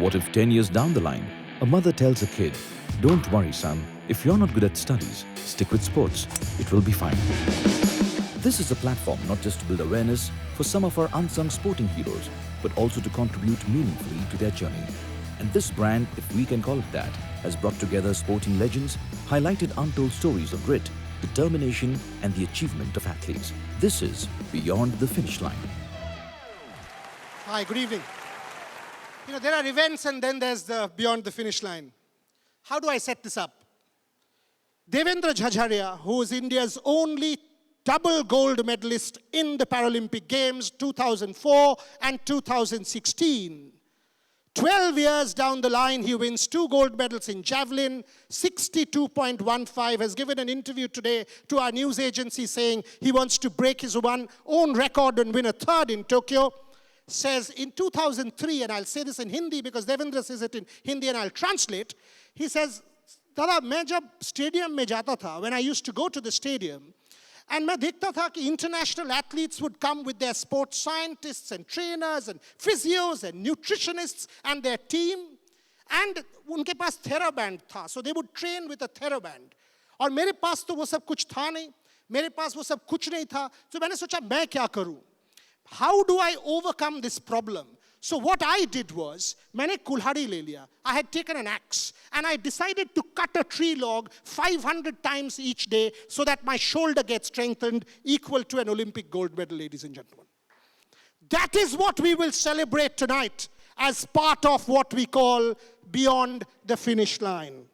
What if 10 years down the line, a mother tells a kid, "Don't worry, son, if you're not good at studies, stick with sports, it will be fine." This is a platform not just to build awareness for some of our unsung sporting heroes, but also to contribute meaningfully to their journey. And this brand, if we can call it that, has brought together sporting legends, highlighted untold stories of grit, determination, and the achievement of athletes. This is Beyond the Finish Line. Hi, good evening. There are events and then there's the Beyond the Finish Line. How do I set this up? Devendra Jhajharia, who is India's only double gold medalist in the Paralympic Games 2004 and 2016. 12 years down the line, he wins 2 gold medals in javelin, 62.15, has given an interview today to our news agency saying he wants to break his own record and win a 3rd in Tokyo. Says in 2003, and I'll say this in Hindi because Devendra says it in Hindi and I'll translate. He says, "Dada, मैं जब stadium में जाता था, when I used to go to the stadium, and मैं देखता था कि international athletes would come with their sports scientists and trainers and physios and nutritionists and their team, and उनके पास TheraBand था, so they would train with a TheraBand. और मेरे पास तो वो सब कुछ था नहीं, मेरे पास वो सब कुछ नहीं था, तो मैंने सोचा मैं क्या करूं? How do I overcome this problem? So what I did was, मैंने कुल्हाड़ी ले लिया. I had taken an axe and I decided to cut a tree log 500 times each day so that my shoulder gets strengthened, equal to an Olympic gold medal, ladies and gentlemen. That is what we will celebrate tonight as part of what we call Beyond the Finish Line.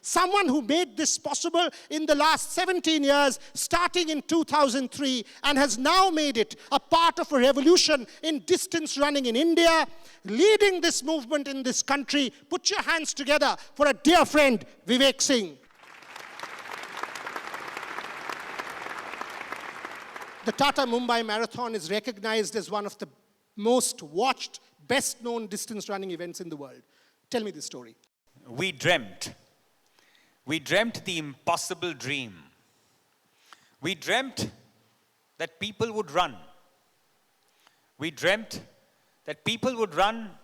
Someone who made this possible in the last 17 years, starting in 2003, and has now made it a part of a revolution in distance running in India, leading this movement in this country. Put your hands together for a dear friend, Vivek Singh. The Tata Mumbai Marathon is recognized as one of the most watched, best known distance running events in the world. Tell me the story. We dreamt the impossible dream. We dreamt that people would run. We dreamt that people would run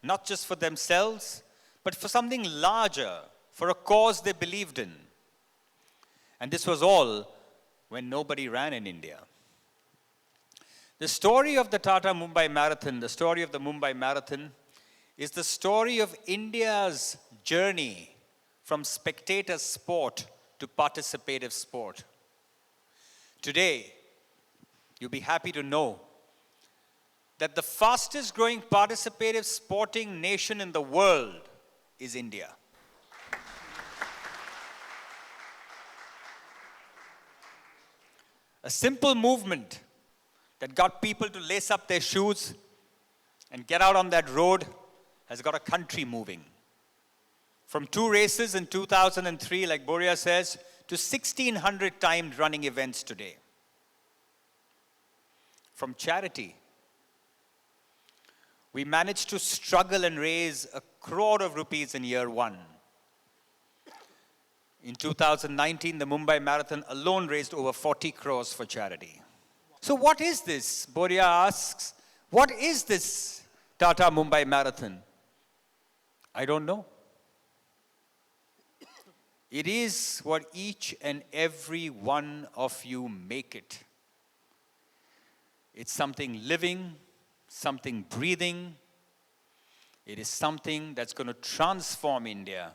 not just for themselves, but for something larger, for a cause they believed in. And this was all when nobody ran in India. The story of the Tata Mumbai Marathon, the story of the Mumbai Marathon, is the story of India's journey from spectator sport to participative sport. Today, you'll be happy to know that the fastest growing participative sporting nation in the world is India. A simple movement that got people to lace up their shoes and get out on that road has got a country moving. From 2 races in 2003, like Boria says, to 1,600 timed running events today. From charity, we managed to struggle and raise 1 crore of rupees in year 1. In 2019, the Mumbai Marathon alone raised over 40 crores for charity. So what is this? Boria asks, what is this Tata Mumbai Marathon? I don't know. It is what each and every one of you make it. It's something living, something breathing. It is something that's going to transform India,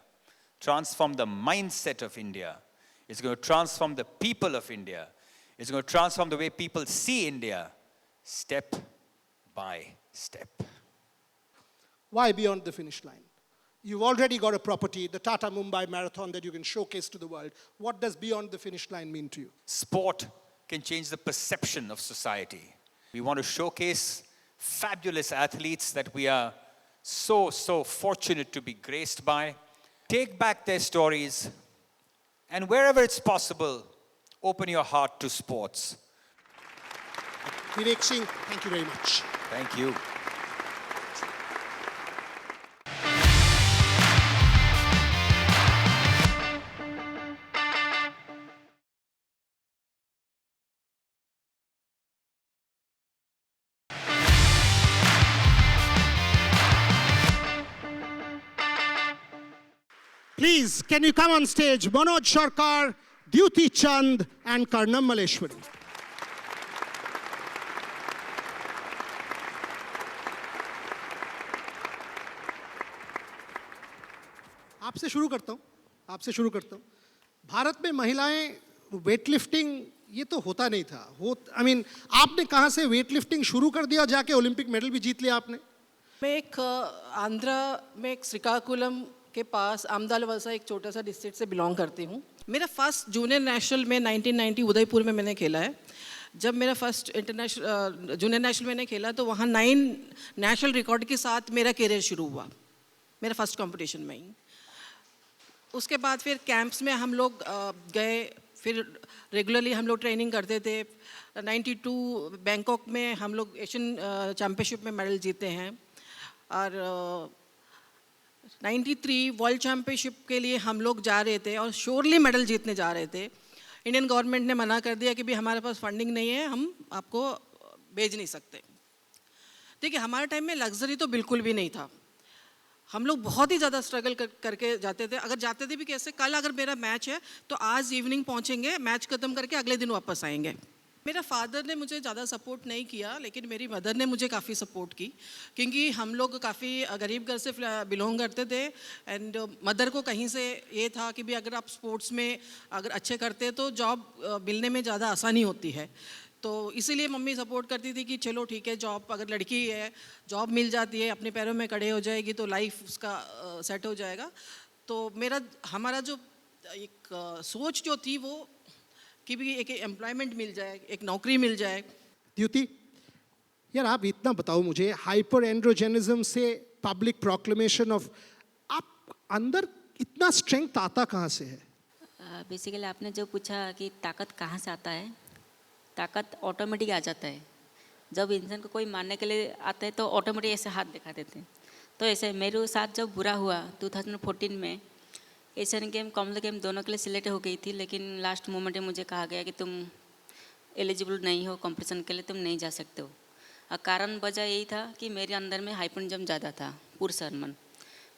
transform the mindset of India. It's going to transform the people of India. It's going to transform the way people see India, step by step. Why Beyond the Finish Line? You've already got a property, the Tata Mumbai Marathon, that you can showcase to the world. What does Beyond the Finish Line mean to you? Sport can change the perception of society. We want to showcase fabulous athletes that we are so fortunate to be graced by. Take back their stories, and wherever it's possible, open your heart to sports. Vivek Singh, thank you very much. Thank you. Please, can you come on stage? Manoj Sarkar, Dyuti Chand, and Karnam Maleshwari. आपसे शुरू करता हूँ भारत में महिलाएं weight lifting ये तो होता नहीं था आपने कहाँ से वेट लिफ्टिंग शुरू कर दिया और जाके ओलंपिक मेडल भी जीत लिया आपने? मैं एक आंध्रा में एक श्रीकाकुलम के पास आमदालवलसा एक छोटा सा डिस्ट्रिक्ट से बिलोंग करती हूँ। मेरा फर्स्ट जूनियर नेशनल में 1990 उदयपुर में मैंने खेला है। जब मेरा फर्स्ट इंटरनेशनल जूनियर नेशनल मैंने खेला तो वहाँ 9 नेशनल रिकॉर्ड के साथ मेरा करियर शुरू हुआ, मेरा फर्स्ट कंपटीशन में ही। उसके बाद फिर कैंप्स में हम लोग गए, फिर रेगुलरली हम लोग ट्रेनिंग करते थे। 92 बैंकॉक में हम लोग एशियन चैम्पियनशिप में मेडल जीते हैं और 93 वर्ल्ड चैम्पियनशिप के लिए हम लोग जा रहे थे और श्योरली मेडल जीतने जा रहे थे। इंडियन गवर्नमेंट ने मना कर दिया कि भी हमारे पास फंडिंग नहीं है, हम आपको भेज नहीं सकते। देखिए हमारे टाइम में लग्जरी तो बिल्कुल भी नहीं था, हम लोग बहुत ही ज़्यादा स्ट्रगल करके जाते थे। अगर जाते थे भी कैसे, कल अगर मेरा मैच है तो आज इवनिंग पहुंचेंगे, मैच ख़त्म करके अगले दिन वापस आएंगे। मेरा फादर ने मुझे ज़्यादा सपोर्ट नहीं किया, लेकिन मेरी मदर ने मुझे काफ़ी सपोर्ट की, क्योंकि हम लोग काफ़ी गरीब घर से बिलोंग करते थे। एंड मदर को कहीं से ये था कि भी अगर आप स्पोर्ट्स में अगर अच्छे करते हैं तो जॉब मिलने में ज़्यादा आसानी होती है। तो इसीलिए मम्मी सपोर्ट करती थी कि चलो ठीक है, जॉब अगर लड़की है जॉब मिल जाती है, अपने पैरों में खड़े हो जाएगी तो लाइफ उसका सेट हो जाएगा। तो हमारा जो एक सोच जो थी वो कि भी एक एम्प्लॉयमेंट मिल जाए, एक नौकरी मिल जाए। द्युति, यार आप इतना बताओ मुझे, हाइपर एंड्रोजेनिज्म से पब्लिक प्रोक्लेमेशन ऑफ, आप अंदर इतना स्ट्रेंथ आता कहाँ से है? बेसिकली आपने जो पूछा कि ताकत कहाँ से आता है, ताकत ऑटोमेटिक आ जाता है। जब इंसान को कोई मारने के लिए आता है तो ऑटोमेटिक ऐसे हाथ दिखा देते हैं। तो ऐसे मेरे साथ जब बुरा हुआ 2014 में, एशियन गेम कॉमनवेल्थ गेम दोनों के लिए सिलेक्ट हो गई थी, लेकिन लास्ट मोमेंट में मुझे कहा गया कि तुम एलिजिबल नहीं हो कंपटीशन के लिए, तुम नहीं जा सकते हो। और कारण वजह यही था कि मेरे अंदर में हाइपरजम ज़्यादा था, पुरुष हार्मोन।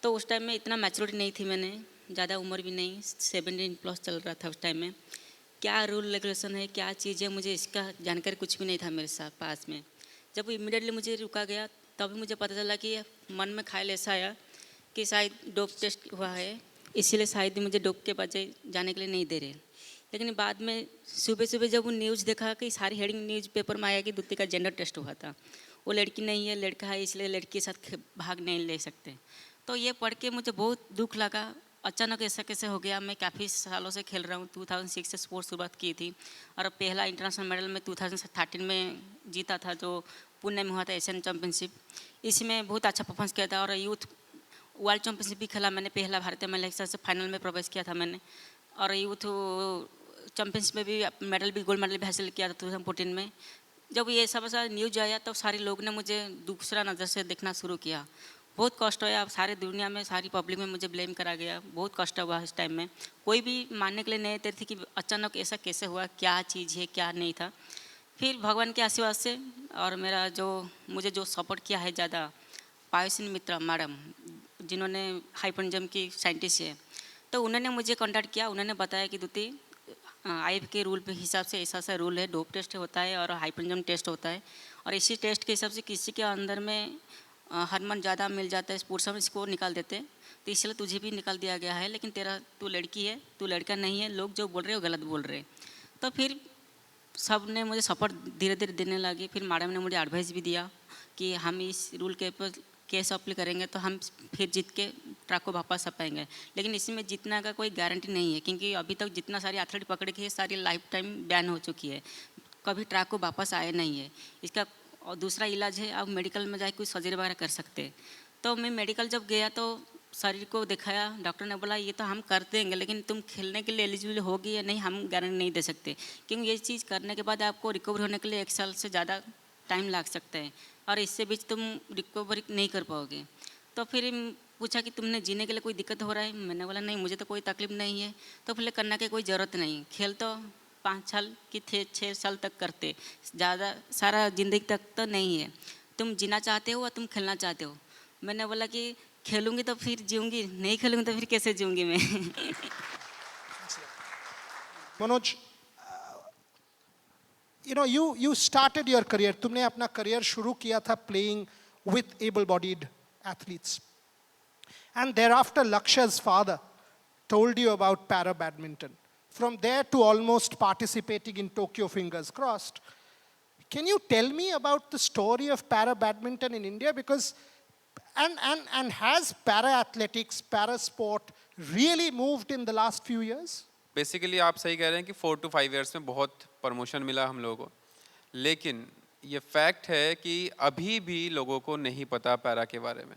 तो उस टाइम में इतना मैच्योरिटी नहीं थी, मैंने ज़्यादा उम्र भी नहीं, 17+ चल रहा था उस टाइम में। क्या रूल रेगुलेशन है, क्या चीज़ है, मुझे इसका जानकारी कुछ भी नहीं था मेरे साथ पास में। जब इमीडिएटली मुझे रुका गया तब मुझे पता चला कि मन में ख्याल ऐसा आया कि शायद डोप टेस्ट हुआ है, इसीलिए शायद मुझे डोप के पास जाने के लिए नहीं दे रहे। लेकिन बाद में सुबह सुबह जब वो न्यूज़ देखा कि सारी हेडिंग न्यूज़ पेपर में आया कि द्युति का जेंडर टेस्ट हुआ था, वो लड़की नहीं है लड़का है, इसलिए लड़की के साथ भाग नहीं ले सकते। तो ये पढ़ के मुझे बहुत दुख लगा, अचानक ऐसा कैसे हो गया। मैं काफ़ी सालों से खेल रहा हूँ, 2006 से स्पोर्ट्स शुरुआत की थी और पहला इंटरनेशनल मेडल में 2013 में जीता था, जो पुणे में हुआ था एशियन चैम्पियनशिप। इसमें बहुत अच्छा परफॉर्मेंस किया था और यूथ वर्ल्ड चैम्पियनशिप भी खेला मैंने, पहला भारतीय महिला के साथ से फाइनल में प्रवेश किया था मैंने। और यूथ चैम्पियनशिप में भी मेडल भी गोल्ड मेडल भी हासिल किया था 2014 में। जब ये सब न्यूज़ आया तो सारे लोग ने मुझे दूसरा नज़र से देखना शुरू किया। बहुत कष्ट हुआ, सारी दुनिया में सारी पब्लिक में मुझे ब्लेम करा गया, बहुत कष्ट हुआ इस टाइम में। कोई भी मानने के लिए नहीं तैयार थी कि अचानक ऐसा कैसे हुआ, क्या चीज़ है क्या नहीं था। फिर भगवान के आशीर्वाद से और मेरा मुझे जो सपोर्ट किया है ज़्यादा, पायोसिन मित्रा मैडम जिन्होंने हाइपरजम की साइंटिस्ट है, तो उन्होंने मुझे कॉन्टैक्ट किया। उन्होंने बताया कि द्युति आईएफ के रूल पे हिसाब से ऐसा रूल है, डोप टेस्ट होता है और हाइपरजम टेस्ट होता है, और इसी टेस्ट के हिसाब से किसी के अंदर में हार्मोन ज़्यादा मिल जाता है, स्पोर्ट्स में इसको निकाल देते हैं, तो इसलिए तुझे भी निकाल दिया गया है। लेकिन तू लड़की है, तू लड़का नहीं है, लोग जो बोल रहे हैं वो गलत बोल रहे हैं। तो फिर सब ने मुझे सपोर्ट धीरे धीरे देने लगे। फिर मैडम ने मुझे एडवाइस भी दिया कि हम इस रूल के ऊपर केस अप्लाई करेंगे तो हम फिर जीत के ट्रैक को वापस आ पाएंगे। लेकिन इसमें जीतने का कोई गारंटी नहीं है, क्योंकि अभी तक जितना सारी एथलीट पकड़ के सारी लाइफ टाइम बैन हो चुकी है, कभी ट्रैक को वापस आए नहीं है। इसका और दूसरा इलाज है, आप मेडिकल में जाके कोई सर्जरी वगैरह कर सकते हैं। तो मैं मेडिकल जब गया तो शरीर को दिखाया, डॉक्टर ने बोला ये तो हम कर देंगे, लेकिन तुम खेलने के लिए एलिजिबल होगी या नहीं हम गारंटी नहीं दे सकते, क्योंकि ये चीज़ करने के बाद आपको रिकवर होने के लिए 1 साल से ज़्यादा टाइम लग सकता है और इससे बीच तुम रिकवरी नहीं कर पाओगे। तो फिर पूछा कि तुमने जीने के लिए कोई दिक्कत हो रहा है? मैंने बोला नहीं, मुझे तो कोई तकलीफ नहीं है। तो फिर करने की कोई ज़रूरत नहीं, खेल तो 5 साल कि 6 साल तक करते, ज़्यादा सारा ज़िंदगी तक तो नहीं है। तुम जीना चाहते हो या तुम खेलना चाहते हो? मैंने बोला कि खेलूंगी तो फिर जीऊंगी, नहीं खेलूंगी तो फिर कैसे जीऊंगी मैं? Manoj, you started your career, तुमने अपना career शुरू किया था playing with able-bodied athletes. And thereafter, Laksha's father told you about para badminton. From there to almost participating in Tokyo, fingers crossed. Can you tell me about the story of para badminton in India? Because, and has para athletics, para sport really moved in the last few years? Basically आप सही कह रहे हैं कि 4 to 5 years में बहुत promotion मिला हम लोगों को, लेकिन ये फैक्ट है कि अभी भी लोगों को नहीं पता पैरा के बारे में।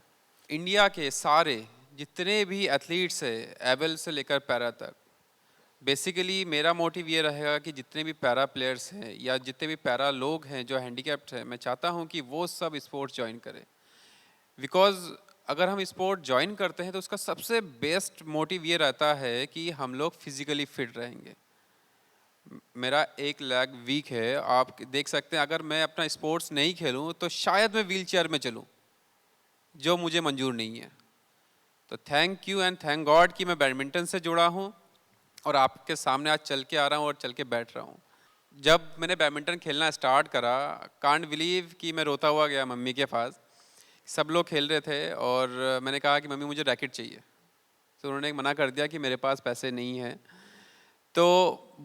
इंडिया के सारे जितने भी एथलीट्स हैं, एबल से लेकर पैरा तक, बेसिकली मेरा मोटिव ये रहेगा कि जितने भी पैरा प्लेयर्स हैं या जितने भी पैरा लोग हैं जो हैंडीकैप्ड हैं, मैं चाहता हूँ कि वो सब स्पोर्ट्स ज्वाइन करें। बिकॉज अगर हम स्पोर्ट ज्वाइन करते हैं तो उसका सबसे बेस्ट मोटिव ये रहता है कि हम लोग फिजिकली फिट रहेंगे। मेरा एक लेग वीक है, आप देख सकते हैं, अगर मैं अपना स्पोर्ट्स नहीं खेलूं तो शायद मैं व्हील चेयर में चलूं, जो मुझे मंजूर नहीं है। तो thank you and thank God कि मैं बैडमिंटन से जुड़ा हूं और आपके सामने आज चल के आ रहा हूं और चल के बैठ रहा हूं। जब मैंने बैडमिंटन खेलना स्टार्ट करा, कांट बिलीव कि मैं रोता हुआ गया मम्मी के पास। सब लोग खेल रहे थे और मैंने कहा कि मम्मी मुझे रैकेट चाहिए, तो उन्होंने मना कर दिया कि मेरे पास पैसे नहीं हैं। तो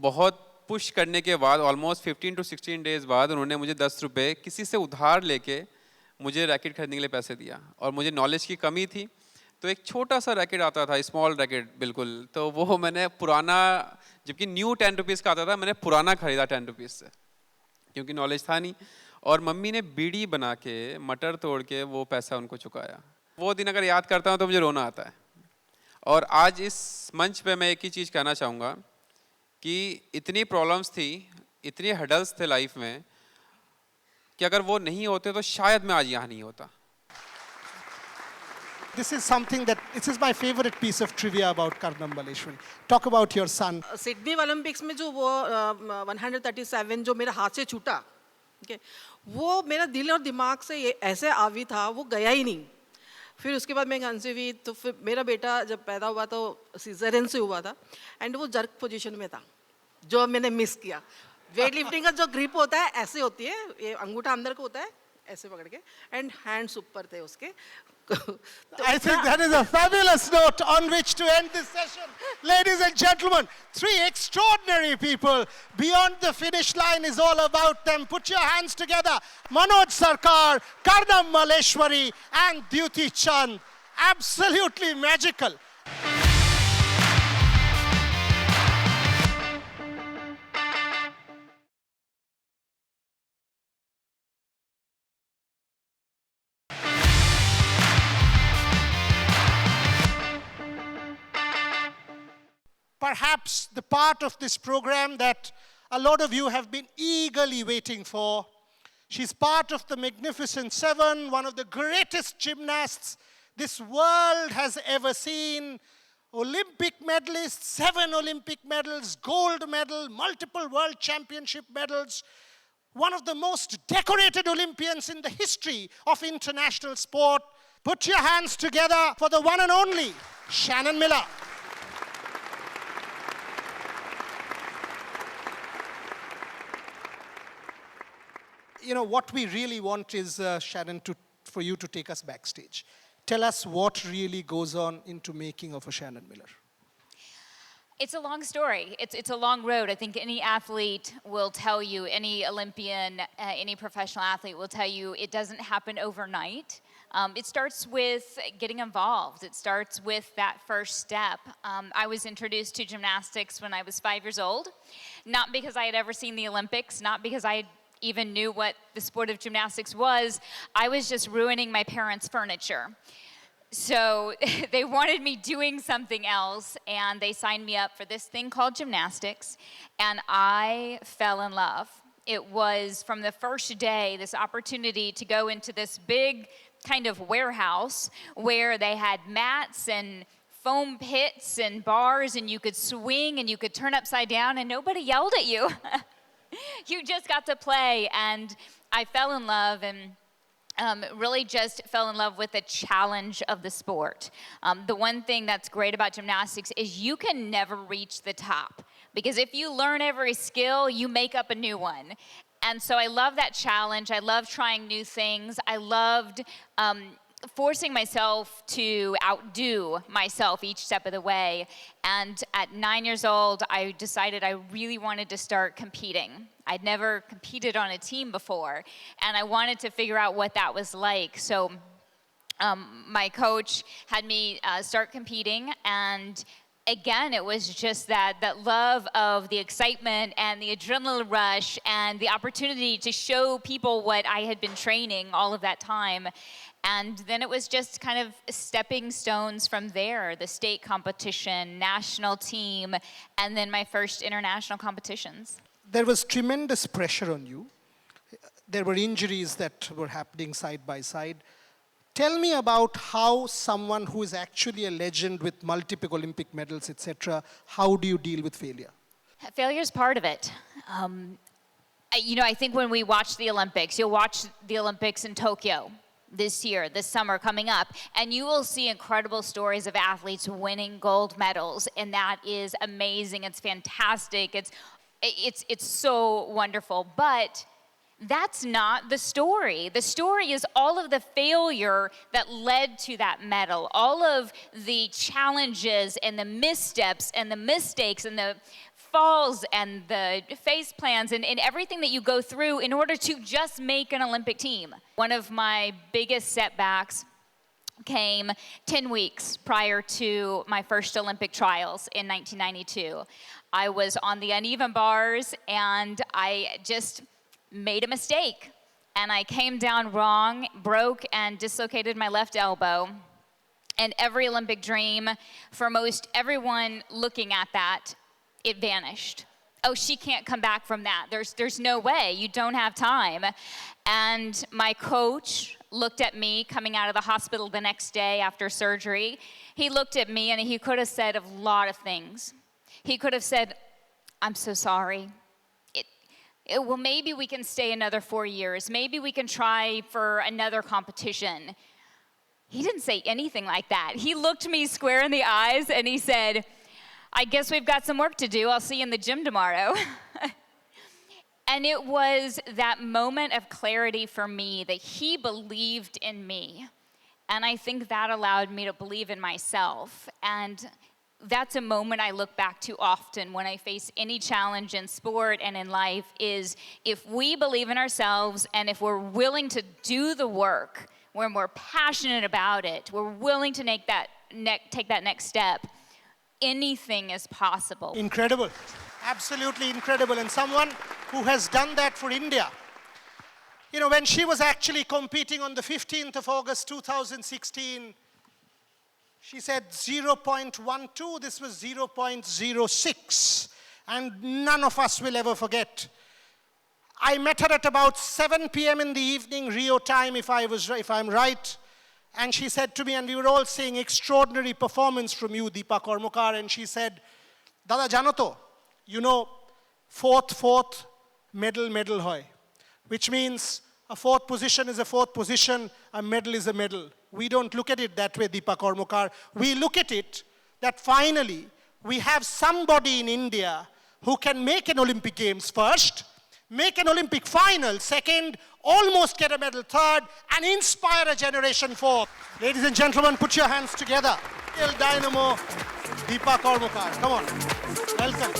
बहुत पुश करने के बाद ऑलमोस्ट 15 to 16 डेज़ बाद उन्होंने मुझे 10 रुपये किसी से उधार लेके मुझे रैकेट खरीदने के लिए पैसे दिया। और मुझे नॉलेज की कमी थी, तो एक छोटा सा रैकेट आता था, स्मॉल रैकेट बिल्कुल, तो वो मैंने पुराना, जबकि न्यू 10 रुपीज़ का आता था, मैंने पुराना खरीदा 10 रुपीज़ से, क्योंकि नॉलेज था नहीं। और मम्मी ने बीड़ी बना के, मटर तोड़ के वो पैसा उनको चुकाया। वो दिन अगर याद करता हूँ तो मुझे रोना आता है। और आज इस मंच पे मैं एक ही चीज़ कहना चाहूँगा कि इतनी प्रॉब्लम्स थी, इतने हडल्स थे लाइफ में, कि अगर वो नहीं होते तो शायद मैं आज यहाँ नहीं होता। This is something that, this is my favorite piece of trivia about Karnam Maleshwari. Talk about your son. Sydney Olympics में जो वो 137 जो मेरे हाथ से छूटा, ठीक है, वो मेरा दिल और दिमाग से ये ऐसे आवी था, वो गया ही नहीं। फिर उसके बाद मैं कंसीव हुई, तो फिर मेरा बेटा जब पैदा हुआ तो सीजरियन से हुआ था, एंड वो जर्क पोजीशन में था, जो मैंने मिस किया। वेट लिफ्टिंग का जो ग्रिप होता है ऐसे होती है, ये अंगूठा अंदर को होता है ऐसे पकड़ के, एंड हैंड्स ऊपर थे उसके। I think that is a fabulous note on which to end this session. Ladies and gentlemen, three extraordinary people. Beyond the finish line is all about them. Put your hands together. Manoj Sarkar, Karnam Maleshwari, and Dyuti Chand. Absolutely magical. Perhaps the part of this program that a lot of you have been eagerly waiting for. She's part of the Magnificent Seven, one of the greatest gymnasts this world has ever seen. Olympic medalist, 7 Olympic medals, gold medal, multiple world championship medals. One of the most decorated Olympians in the history of international sport. Put your hands together for the one and only Shannon Miller. You know, what we really want is, Shannon, for you to take us backstage. Tell us what really goes on into making of a Shannon Miller. It's a long story. It's a long road. I think any athlete will tell you, any Olympian, any professional athlete will tell you it doesn't happen overnight. It starts with getting involved. It starts with that first step. I was introduced to gymnastics when I was 5 years old, not because I had ever seen the Olympics, not because I even knew what the sport of gymnastics was. I was just ruining my parents' furniture. So they wanted me doing something else, and they signed me up for this thing called gymnastics, and I fell in love. It was from the first day, this opportunity to go into this big kind of warehouse where they had mats and foam pits and bars, and you could swing and you could turn upside down, and nobody yelled at you. You just got to play, and I fell in love, and really just fell in love with the challenge of the sport. The one thing that's great about gymnastics is you can never reach the top, because if you learn every skill, you make up a new one. And so I love that challenge. I love trying new things. I loved forcing myself to outdo myself each step of the way. And at 9 years old, I decided I really wanted to start competing. I'd never competed on a team before, and I wanted to figure out what that was like. So my coach had me start competing, and again, it was just that love of the excitement and the adrenaline rush and the opportunity to show people what I had been training all of that time. And then it was just kind of stepping stones from there, the state competition, national team, and then my first international competitions. There was tremendous pressure on you. There were injuries that were happening side by side. Tell me about how someone who is actually a legend with multiple Olympic medals, etc., how do you deal with failure? Failure is part of it. I think when we watch the Olympics, you'll watch the Olympics in Tokyo this year, this summer coming up, and you will see incredible stories of athletes winning gold medals, and that is amazing. It's fantastic. It's so wonderful, but that's not the story. The story is all of the failure that led to that medal, all of the challenges and the missteps and the mistakes and the falls and the face plans and everything that you go through in order to just make an Olympic team. One of my biggest setbacks came 10 weeks prior to my first Olympic trials in 1992. I was on the uneven bars and I just made a mistake. And I came down wrong, broke and dislocated my left elbow. And every Olympic dream, for most everyone looking at that, it vanished. Oh, she can't come back from that. There's no way. You don't have time. And my coach looked at me coming out of the hospital the next day after surgery. He looked at me and he could have said a lot of things. He could have said, "I'm so sorry. Well, maybe we can stay another 4 years. Maybe we can try for another competition." He didn't say anything like that. He looked me square in the eyes and he said, "I guess we've got some work to do. I'll see you in the gym tomorrow." And it was that moment of clarity for me that he believed in me. And I think that allowed me to believe in myself. And that's a moment I look back to often when I face any challenge in sport and in life, is if we believe in ourselves and if we're willing to do the work, when we're passionate about it, we're willing to take that next step, anything is possible. Incredible. Absolutely incredible. And someone who has done that for India. You know, when she was actually competing on the 15th of August 2016, she said 0.12, this was 0.06. And none of us will ever forget. I met her at about 7 p.m. in the evening, Rio time, if I'm right. And she said to me, and we were all saying, "Extraordinary performance from you, Deepa Karmakar." And she said, "Dada jano to, you know, fourth, medal hoy." Which means a fourth position is a fourth position, a medal is a medal. We don't look at it that way, Deepa Karmakar. We look at it that finally we have somebody in India who can make an Olympic Games first, make an Olympic final second, almost get a medal third, and inspire a generation fourth. Ladies and gentlemen, put your hands together. El Dynamo, Deepa Karmakar. Come on. Welcome.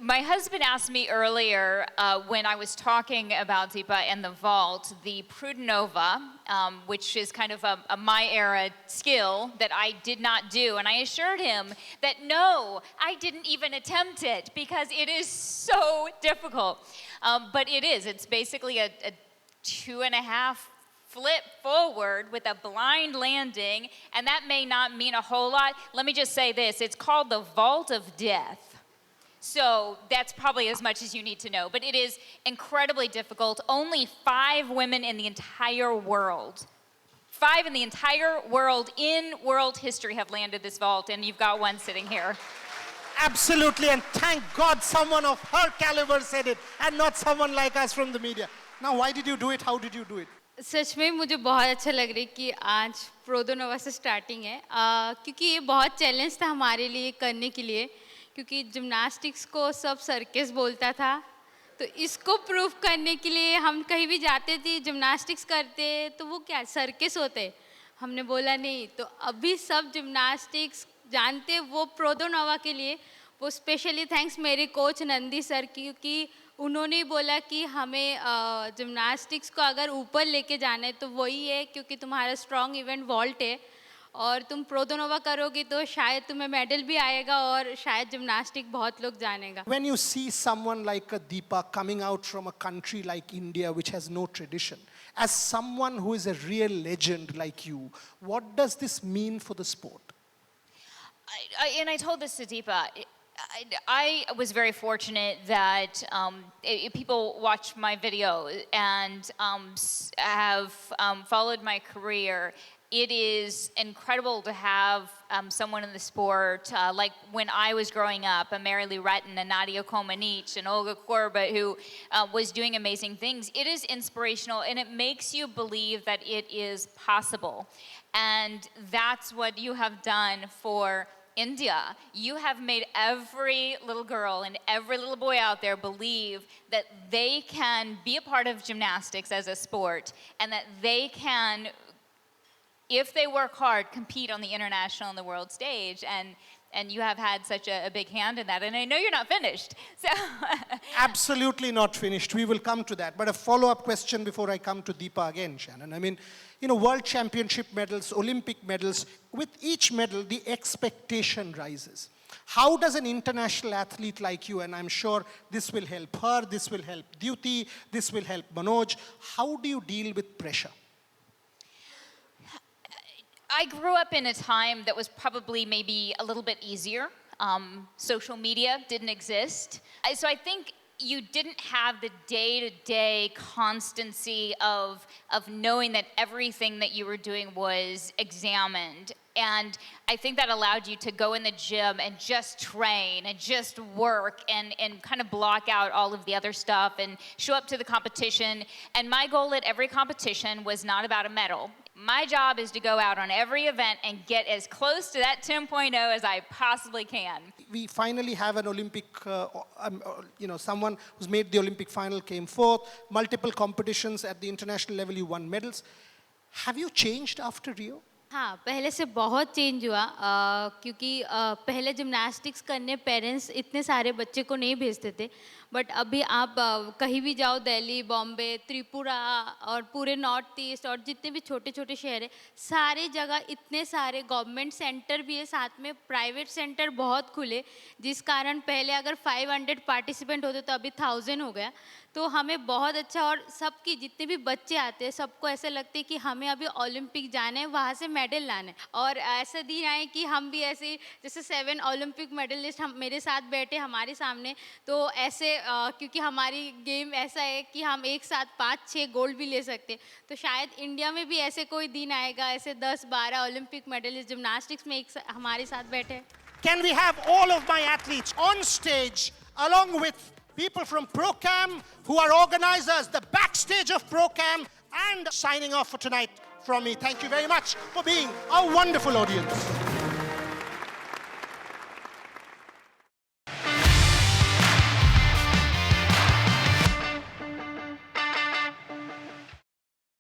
My husband asked me earlier when I was talking about Deepa and the vault, the Prudnova, which is kind of a my era skill that I did not do. And I assured him that no, I didn't even attempt it because it is so difficult. But it is. It's basically a 2.5 flip forward with a blind landing. And that may not mean a whole lot. Let me just say this. It's called the vault of death. So that's probably as much as you need to know. But it is incredibly difficult. Only 5 women in the entire world, 5 in the entire world in world history have landed this vault, and you've got one sitting here. Absolutely, and thank God someone of her caliber said it, and not someone like us from the media. Now, why did you do it? How did you do it? सच में मुझे बहुत अच्छा लग रहा है कि आज प्रोदोनोवा से स्टार्टिंग है क्योंकि ये बहुत चैलेंज था हमारे लिए करने के लिए क्योंकि जिम्नास्टिक्स को सब सर्कस बोलता था तो इसको प्रूफ करने के लिए हम कहीं भी जाते थे जिम्नास्टिक्स करते तो वो क्या सर्कस होते हमने बोला नहीं तो अभी सब जिम्नास्टिक्स जानते वो प्रोदोनोवा के लिए वो स्पेशली थैंक्स मेरे कोच नंदी सर क्योंकि उन्होंने बोला कि हमें जिम्नास्टिक्स को अगर ऊपर लेके जाना है तो वही है क्योंकि तुम्हारा स्ट्रॉन्ग इवेंट वॉल्ट है और तुम प्रोदोनोवा करोगे तो शायद तुम्हें मेडल भी आएगा और शायद जिम्नास्टिक बहुत लोग जानेगा. When you see someone like a Deepa coming out from a country like India which has no tradition, as someone who is a real legend like you, what does this mean for the sport? And I told this to Deepa. I was very fortunate that people watch my video and have followed my career. It is incredible to have someone in the sport, like when I was growing up, a Mary Lou Retton, a Nadia Comaneci, and Olga Korbut, who was doing amazing things. It is inspirational, and it makes you believe that it is possible. And that's what you have done for India. You have made every little girl and every little boy out there believe that they can be a part of gymnastics as a sport and that they can, if they work hard, compete on the international and the world stage. And you have had such a big hand in that. And I know you're not finished. So Absolutely not finished. We will come to that. But a follow-up question before I come to Deepa again, Shannon. I mean, you know, world championship medals, Olympic medals, with each medal, the expectation rises. How does an international athlete like you, and I'm sure this will help her, this will help Dyuti, this will help Manoj, how do you deal with pressure? I grew up in a time that was probably maybe a little bit easier. Social media didn't exist. So I think you didn't have the day-to-day constancy of knowing that everything that you were doing was examined. And I think that allowed you to go in the gym and just train and just work and kind of block out all of the other stuff and show up to the competition. And my goal at every competition was not about a medal. My job is to go out on every event and get as close to that 10.0 as I possibly can. We finally have an Olympic, someone who's made the Olympic final came fourth, multiple competitions at the international level, you won medals. Have you changed after Rio? हाँ पहले से बहुत change हुआ क्योंकि पहले gymnastics करने parents इतने सारे बच्चे को नहीं भेजते थे बट अभी आप कहीं भी जाओ दिल्ली बॉम्बे त्रिपुरा और पूरे नॉर्थ ईस्ट और जितने भी छोटे छोटे शहर है सारे जगह इतने सारे गवर्नमेंट सेंटर भी है साथ में प्राइवेट सेंटर बहुत खुले जिस कारण पहले अगर 500 पार्टिसिपेंट होते तो अभी 1000 हो गया तो हमें बहुत अच्छा और सबकी जितने भी बच्चे आते हैं सबको ऐसा लगता है कि हमें अभी ओलंपिक जाना है वहाँ से मेडल लाना है और ऐसा दिन आए कि हम भी ऐसे जैसे 7 ओलंपिक मेडलिस्ट हम मेरे साथ बैठे हमारे सामने तो ऐसे क्योंकि हमारी गेम ऐसा है कि हम एक साथ 5-6 गोल्ड भी ले सकते हैं तो शायद इंडिया में भी ऐसे कोई दिन आएगा ऐसे 10-12 ओलंपिक मेडलिस्ट जिम्नास्टिक्स में हमारे साथ बैठे. Can we have all of my athletes on stage along with people from ProCam who are organizers, the backstage of ProCam, and signing off for tonight from me. Thank you very much for being a wonderful audience.